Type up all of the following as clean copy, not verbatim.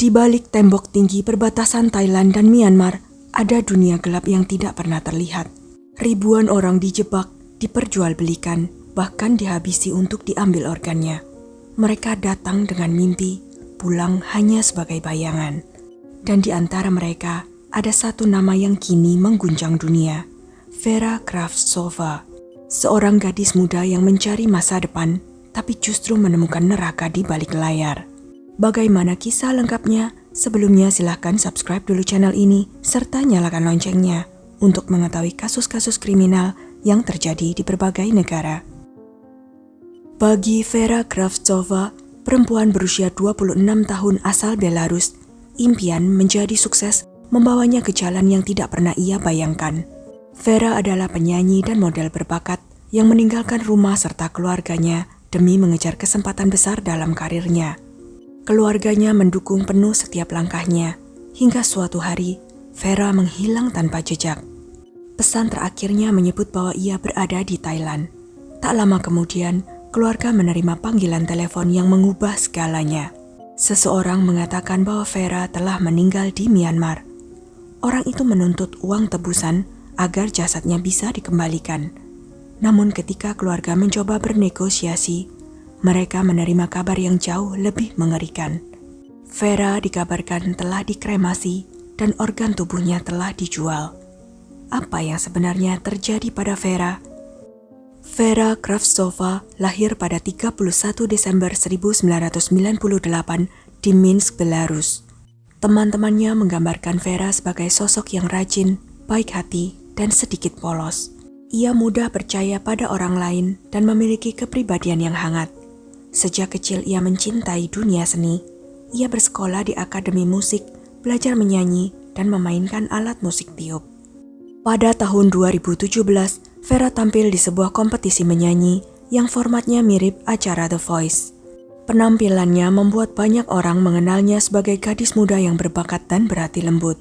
Di balik tembok tinggi perbatasan Thailand dan Myanmar, ada dunia gelap yang tidak pernah terlihat. Ribuan orang dijebak, diperjualbelikan, bahkan dihabisi untuk diambil organnya. Mereka datang dengan mimpi, pulang hanya sebagai bayangan. Dan di antara mereka, ada satu nama yang kini mengguncang dunia, Vera Kravtsova. Seorang gadis muda yang mencari masa depan, tapi justru menemukan neraka di balik layar. Bagaimana kisah lengkapnya? Sebelumnya silahkan subscribe dulu channel ini, serta nyalakan loncengnya untuk mengetahui kasus-kasus kriminal yang terjadi di berbagai negara. Bagi Vera Kravtsova, perempuan berusia 26 tahun asal Belarus, impian menjadi sukses membawanya ke jalan yang tidak pernah ia bayangkan. Vera adalah penyanyi dan model berbakat yang meninggalkan rumah serta keluarganya demi mengejar kesempatan besar dalam karirnya. Keluarganya mendukung penuh setiap langkahnya, hingga suatu hari Vera menghilang tanpa jejak. Pesan terakhirnya menyebut bahwa ia berada di Thailand. Tak lama kemudian, keluarga menerima panggilan telepon yang mengubah segalanya. Seseorang mengatakan bahwa Vera telah meninggal di Myanmar. Orang itu menuntut uang tebusan agar jasadnya bisa dikembalikan. Namun ketika keluarga mencoba bernegosiasi, mereka menerima kabar yang jauh lebih mengerikan. Vera dikabarkan telah dikremasi dan organ tubuhnya telah dijual. Apa yang sebenarnya terjadi pada Vera? Vera Kravtsova lahir pada 31 Desember 1998 di Minsk, Belarus. Teman-temannya menggambarkan Vera sebagai sosok yang rajin, baik hati, dan sedikit polos. Ia mudah percaya pada orang lain dan memiliki kepribadian yang hangat. Sejak kecil ia mencintai dunia seni. Ia bersekolah di akademi musik, belajar menyanyi, dan memainkan alat musik tiup. Pada tahun 2017, Vera tampil di sebuah kompetisi menyanyi yang formatnya mirip acara The Voice. Penampilannya membuat banyak orang mengenalnya sebagai gadis muda yang berbakat dan berhati lembut.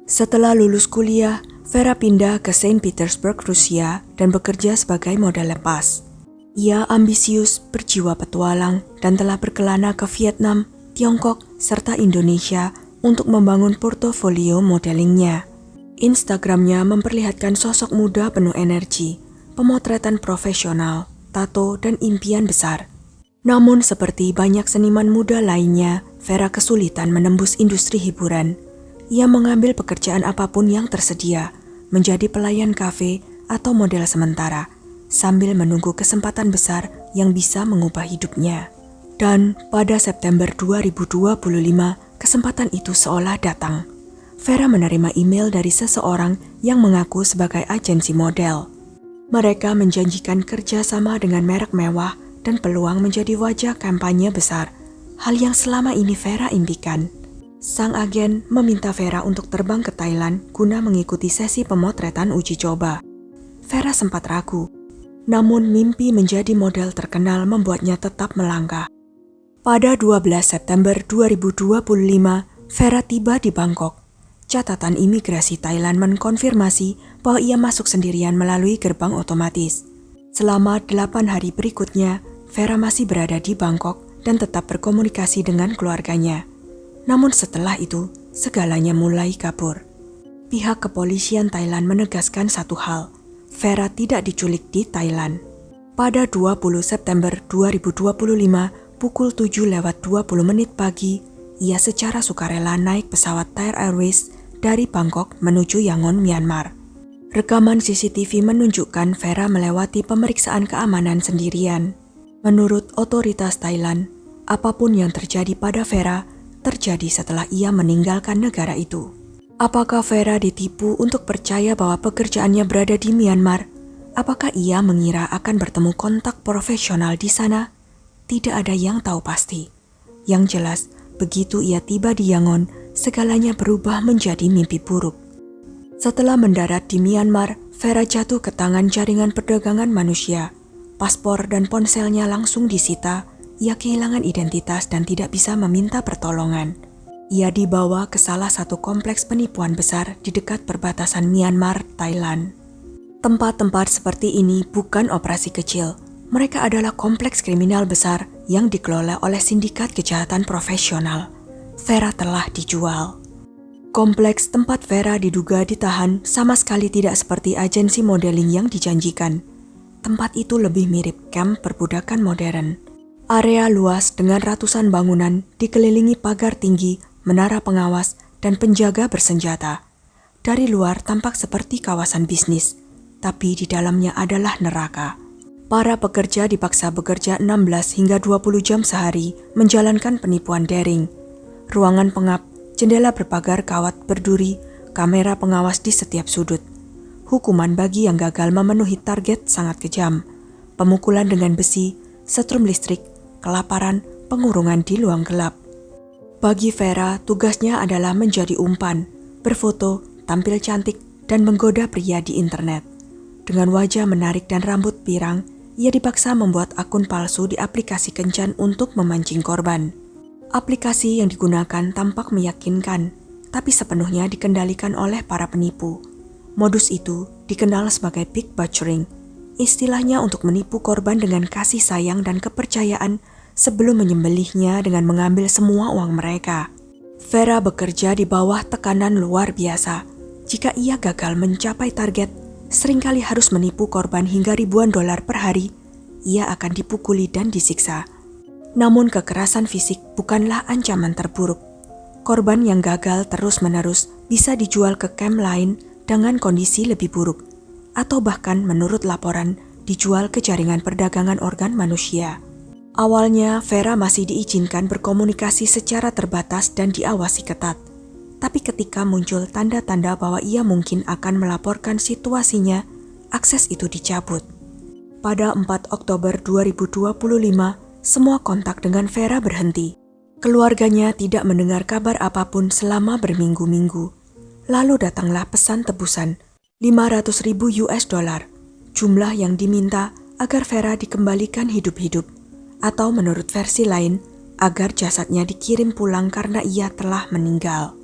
Setelah lulus kuliah, Vera pindah ke Saint Petersburg, Rusia, dan bekerja sebagai model lepas. Ia ambisius, berjiwa petualang, dan telah berkelana ke Vietnam, Tiongkok, serta Indonesia untuk membangun portofolio modelingnya. Instagramnya memperlihatkan sosok muda penuh energi, pemotretan profesional, tato, dan impian besar. Namun seperti banyak seniman muda lainnya, Vera kesulitan menembus industri hiburan. Ia mengambil pekerjaan apapun yang tersedia, menjadi pelayan kafe atau model sementara, sambil menunggu kesempatan besar yang bisa mengubah hidupnya. Dan pada September 2025, kesempatan itu seolah datang. Vera menerima email dari seseorang yang mengaku sebagai agensi model. Mereka menjanjikan kerjasama dengan merek mewah dan peluang menjadi wajah kampanye besar, hal yang selama ini Vera impikan. Sang agen meminta Vera untuk terbang ke Thailand guna mengikuti sesi pemotretan uji coba. Vera sempat ragu. Namun mimpi menjadi model terkenal membuatnya tetap melangkah. Pada 12 September 2025, Vera tiba di Bangkok. Catatan imigrasi Thailand mengkonfirmasi bahwa ia masuk sendirian melalui gerbang otomatis. Selama 8 hari berikutnya, Vera masih berada di Bangkok dan tetap berkomunikasi dengan keluarganya. Namun setelah itu, segalanya mulai kabur. Pihak kepolisian Thailand menegaskan satu hal, Vera tidak diculik di Thailand. Pada 20 September 2025, pukul 7:20 pagi, ia secara sukarela naik pesawat Thai Airways dari Bangkok menuju Yangon, Myanmar. Rekaman CCTV menunjukkan Vera melewati pemeriksaan keamanan sendirian. Menurut otoritas Thailand, apapun yang terjadi pada Vera terjadi setelah ia meninggalkan negara itu. Apakah Vera ditipu untuk percaya bahwa pekerjaannya berada di Myanmar? Apakah ia mengira akan bertemu kontak profesional di sana? Tidak ada yang tahu pasti. Yang jelas, begitu ia tiba di Yangon, segalanya berubah menjadi mimpi buruk. Setelah mendarat di Myanmar, Vera jatuh ke tangan jaringan perdagangan manusia. Paspor dan ponselnya langsung disita. Ia kehilangan identitas dan tidak bisa meminta pertolongan. Ia dibawa ke salah satu kompleks penipuan besar di dekat perbatasan Myanmar, Thailand. Tempat-tempat seperti ini bukan operasi kecil. Mereka adalah kompleks kriminal besar yang dikelola oleh sindikat kejahatan profesional. Vera telah dijual. Kompleks tempat Vera diduga ditahan sama sekali tidak seperti agensi modeling yang dijanjikan. Tempat itu lebih mirip kamp perbudakan modern. Area luas dengan ratusan bangunan dikelilingi pagar tinggi, menara pengawas, dan penjaga bersenjata. Dari luar tampak seperti kawasan bisnis, tapi di dalamnya adalah neraka. Para pekerja dipaksa bekerja 16 hingga 20 jam sehari menjalankan penipuan daring. Ruangan pengap, jendela berpagar kawat berduri, kamera pengawas di setiap sudut. Hukuman bagi yang gagal memenuhi target sangat kejam. Pemukulan dengan besi, setrum listrik, kelaparan, pengurungan di ruang gelap. Bagi Vera, tugasnya adalah menjadi umpan, berfoto, tampil cantik, dan menggoda pria di internet. Dengan wajah menarik dan rambut pirang, ia dipaksa membuat akun palsu di aplikasi kencan untuk memancing korban. Aplikasi yang digunakan tampak meyakinkan, tapi sepenuhnya dikendalikan oleh para penipu. Modus itu dikenal sebagai pig butchering, istilahnya untuk menipu korban dengan kasih sayang dan kepercayaan sebelum menyembelihnya dengan mengambil semua uang mereka. Vera bekerja di bawah tekanan luar biasa. Jika ia gagal mencapai target, seringkali harus menipu korban hingga ribuan dolar per hari. Ia akan dipukuli dan disiksa. Namun kekerasan fisik bukanlah ancaman terburuk. Korban yang gagal terus-menerus bisa dijual ke kamp lain dengan kondisi lebih buruk, atau bahkan menurut laporan dijual ke jaringan perdagangan organ manusia. Awalnya Vera masih diizinkan berkomunikasi secara terbatas dan diawasi ketat. Tapi ketika muncul tanda-tanda bahwa ia mungkin akan melaporkan situasinya, akses itu dicabut. Pada 4 Oktober 2025, semua kontak dengan Vera berhenti. Keluarganya tidak mendengar kabar apapun selama berminggu-minggu. Lalu datanglah pesan tebusan, 500.000 US dollar, jumlah yang diminta agar Vera dikembalikan hidup-hidup, atau menurut versi lain, agar jasadnya dikirim pulang karena ia telah meninggal.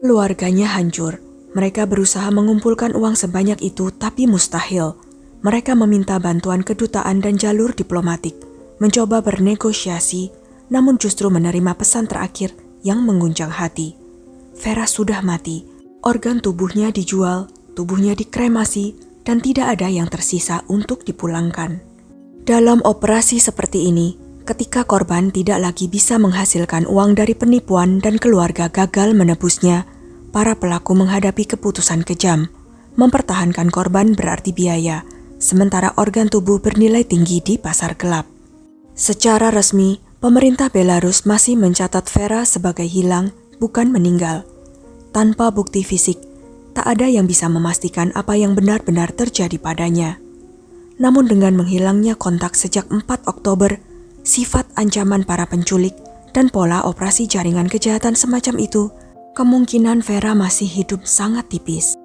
Keluarganya hancur. Mereka berusaha mengumpulkan uang sebanyak itu, tapi mustahil. Mereka meminta bantuan kedutaan dan jalur diplomatik, mencoba bernegosiasi, namun justru menerima pesan terakhir yang mengguncang hati. Vera sudah mati, organ tubuhnya dijual, tubuhnya dikremasi, dan tidak ada yang tersisa untuk dipulangkan. Dalam operasi seperti ini, ketika korban tidak lagi bisa menghasilkan uang dari penipuan dan keluarga gagal menebusnya, para pelaku menghadapi keputusan kejam. Mempertahankan korban berarti biaya, sementara organ tubuh bernilai tinggi di pasar gelap. Secara resmi, pemerintah Belarus masih mencatat Vera sebagai hilang, bukan meninggal. Tanpa bukti fisik, tak ada yang bisa memastikan apa yang benar-benar terjadi padanya. Namun dengan menghilangnya kontak sejak 4 Oktober, sifat ancaman para penculik dan pola operasi jaringan kejahatan semacam itu, kemungkinan Vera masih hidup sangat tipis.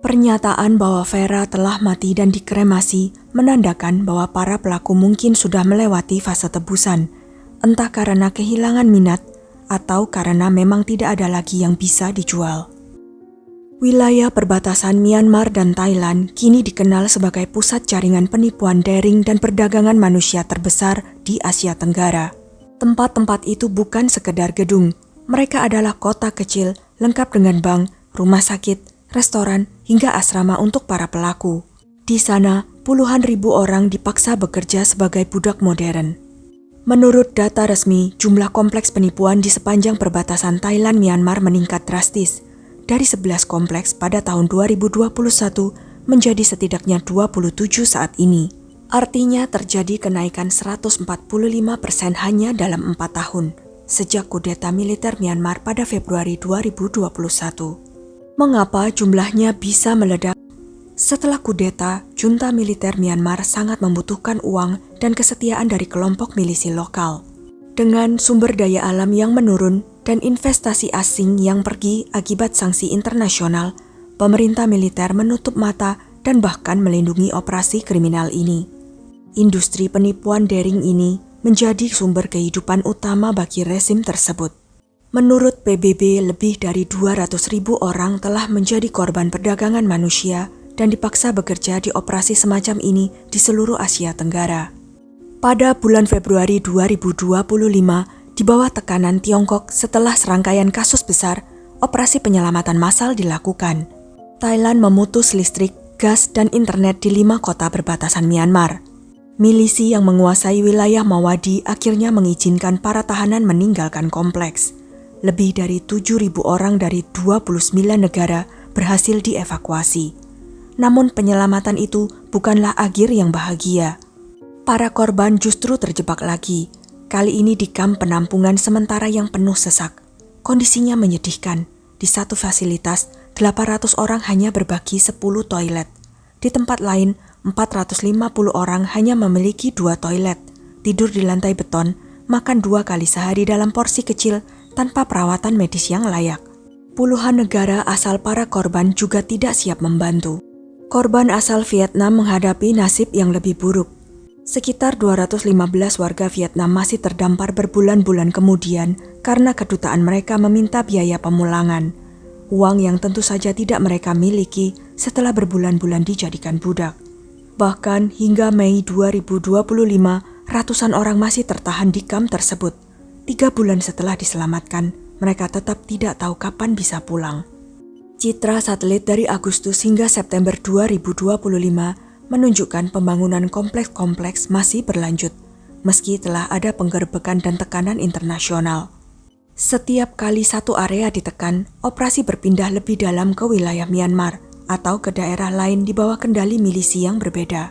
Pernyataan bahwa Vera telah mati dan dikremasi menandakan bahwa para pelaku mungkin sudah melewati fase tebusan, entah karena kehilangan minat atau karena memang tidak ada lagi yang bisa dijual. Wilayah perbatasan Myanmar dan Thailand kini dikenal sebagai pusat jaringan penipuan daring dan perdagangan manusia terbesar di Asia Tenggara. Tempat-tempat itu bukan sekedar gedung, mereka adalah kota kecil lengkap dengan bank, rumah sakit, restoran, hingga asrama untuk para pelaku. Di sana, puluhan ribu orang dipaksa bekerja sebagai budak modern. Menurut data resmi, jumlah kompleks penipuan di sepanjang perbatasan Thailand-Myanmar meningkat drastis. Dari 11 kompleks pada tahun 2021 menjadi setidaknya 27 saat ini. Artinya terjadi kenaikan 145% hanya dalam 4 tahun, sejak kudeta militer Myanmar pada Februari 2021. Mengapa jumlahnya bisa meledak? Setelah kudeta, junta militer Myanmar sangat membutuhkan uang dan kesetiaan dari kelompok milisi lokal. Dengan sumber daya alam yang menurun dan investasi asing yang pergi akibat sanksi internasional, pemerintah militer menutup mata dan bahkan melindungi operasi kriminal ini. Industri penipuan daring ini menjadi sumber kehidupan utama bagi rezim tersebut. Menurut PBB, lebih dari 200.000 orang telah menjadi korban perdagangan manusia dan dipaksa bekerja di operasi semacam ini di seluruh Asia Tenggara. Pada bulan Februari 2025, di bawah tekanan Tiongkok setelah serangkaian kasus besar, operasi penyelamatan massal dilakukan. Thailand memutus listrik, gas, dan internet di 5 kota berbatasan Myanmar. Milisi yang menguasai wilayah Mawadi akhirnya mengizinkan para tahanan meninggalkan kompleks. Lebih dari 7.000 orang dari 29 negara berhasil dievakuasi. Namun penyelamatan itu bukanlah akhir yang bahagia. Para korban justru terjebak lagi, kali ini di kamp penampungan sementara yang penuh sesak. Kondisinya menyedihkan. Di satu fasilitas, 800 orang hanya berbagi 10 toilet. Di tempat lain, 450 orang hanya memiliki 2 toilet, tidur di lantai beton, makan 2 kali sehari dalam porsi kecil tanpa perawatan medis yang layak. Puluhan negara asal para korban juga tidak siap membantu. Korban asal Vietnam menghadapi nasib yang lebih buruk. Sekitar 215 warga Vietnam masih terdampar berbulan-bulan kemudian karena kedutaan mereka meminta biaya pemulangan. Uang yang tentu saja tidak mereka miliki setelah berbulan-bulan dijadikan budak. Bahkan hingga Mei 2025, ratusan orang masih tertahan di kamp tersebut. 3 bulan setelah diselamatkan, mereka tetap tidak tahu kapan bisa pulang. Citra satelit dari Agustus hingga September 2025 menunjukkan pembangunan kompleks-kompleks masih berlanjut, meski telah ada penggerbekan dan tekanan internasional. Setiap kali satu area ditekan, operasi berpindah lebih dalam ke wilayah Myanmar atau ke daerah lain di bawah kendali milisi yang berbeda.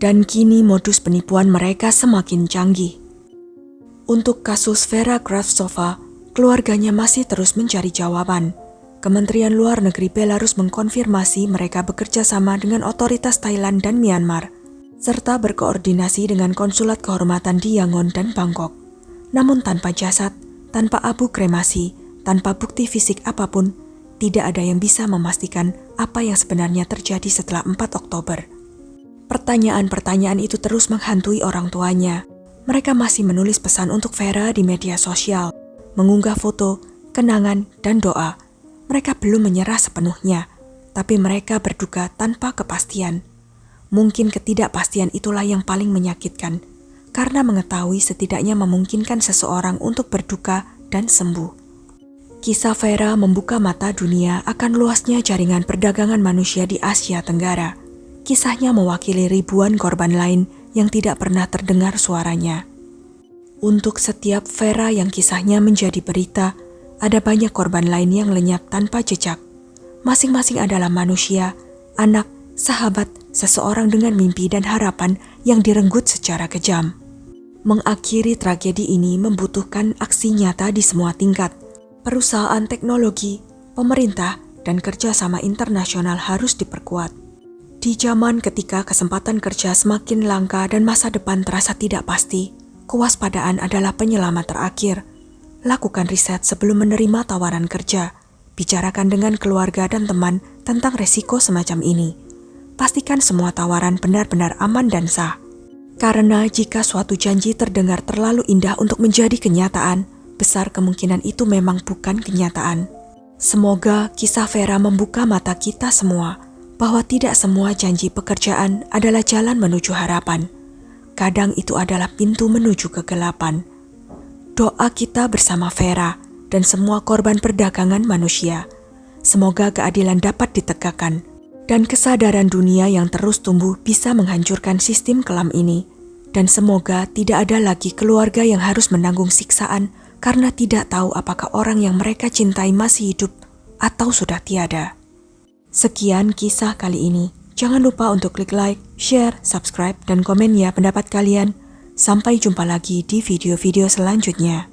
Dan kini modus penipuan mereka semakin canggih. Untuk kasus Vera Kravtsova, keluarganya masih terus mencari jawaban. Kementerian Luar Negeri Belarus mengkonfirmasi mereka bekerja sama dengan otoritas Thailand dan Myanmar, serta berkoordinasi dengan konsulat kehormatan di Yangon dan Bangkok. Namun tanpa jasad, tanpa abu kremasi, tanpa bukti fisik apapun, tidak ada yang bisa memastikan apa yang sebenarnya terjadi setelah 4 Oktober. Pertanyaan-pertanyaan itu terus menghantui orang tuanya. Mereka masih menulis pesan untuk Vera di media sosial, mengunggah foto, kenangan, dan doa. Mereka belum menyerah sepenuhnya, tapi mereka berduka tanpa kepastian. Mungkin ketidakpastian itulah yang paling menyakitkan, karena mengetahui setidaknya memungkinkan seseorang untuk berduka dan sembuh. Kisah Vera membuka mata dunia akan luasnya jaringan perdagangan manusia di Asia Tenggara. Kisahnya mewakili ribuan korban lain yang tidak pernah terdengar suaranya. Untuk setiap Vera yang kisahnya menjadi berita, ada banyak korban lain yang lenyap tanpa jejak. Masing-masing adalah manusia, anak, sahabat, seseorang dengan mimpi dan harapan yang direnggut secara kejam. Mengakhiri tragedi ini membutuhkan aksi nyata di semua tingkat. Perusahaan teknologi, pemerintah, dan kerjasama internasional harus diperkuat. Di zaman ketika kesempatan kerja semakin langka dan masa depan terasa tidak pasti, kewaspadaan adalah penyelamat terakhir. Lakukan riset sebelum menerima tawaran kerja. Bicarakan dengan keluarga dan teman tentang resiko semacam ini. Pastikan semua tawaran benar-benar aman dan sah. Karena jika suatu janji terdengar terlalu indah untuk menjadi kenyataan, besar kemungkinan itu memang bukan kenyataan. Semoga kisah Vera membuka mata kita semua bahwa tidak semua janji pekerjaan adalah jalan menuju harapan. Kadang itu adalah pintu menuju kegelapan. Doa kita bersama Vera dan semua korban perdagangan manusia. Semoga keadilan dapat ditegakkan dan kesadaran dunia yang terus tumbuh bisa menghancurkan sistem kelam ini. Dan semoga tidak ada lagi keluarga yang harus menanggung siksaan karena tidak tahu apakah orang yang mereka cintai masih hidup atau sudah tiada. Sekian kisah kali ini. Jangan lupa untuk klik like, share, subscribe, dan komen ya pendapat kalian. Sampai jumpa lagi di video-video selanjutnya.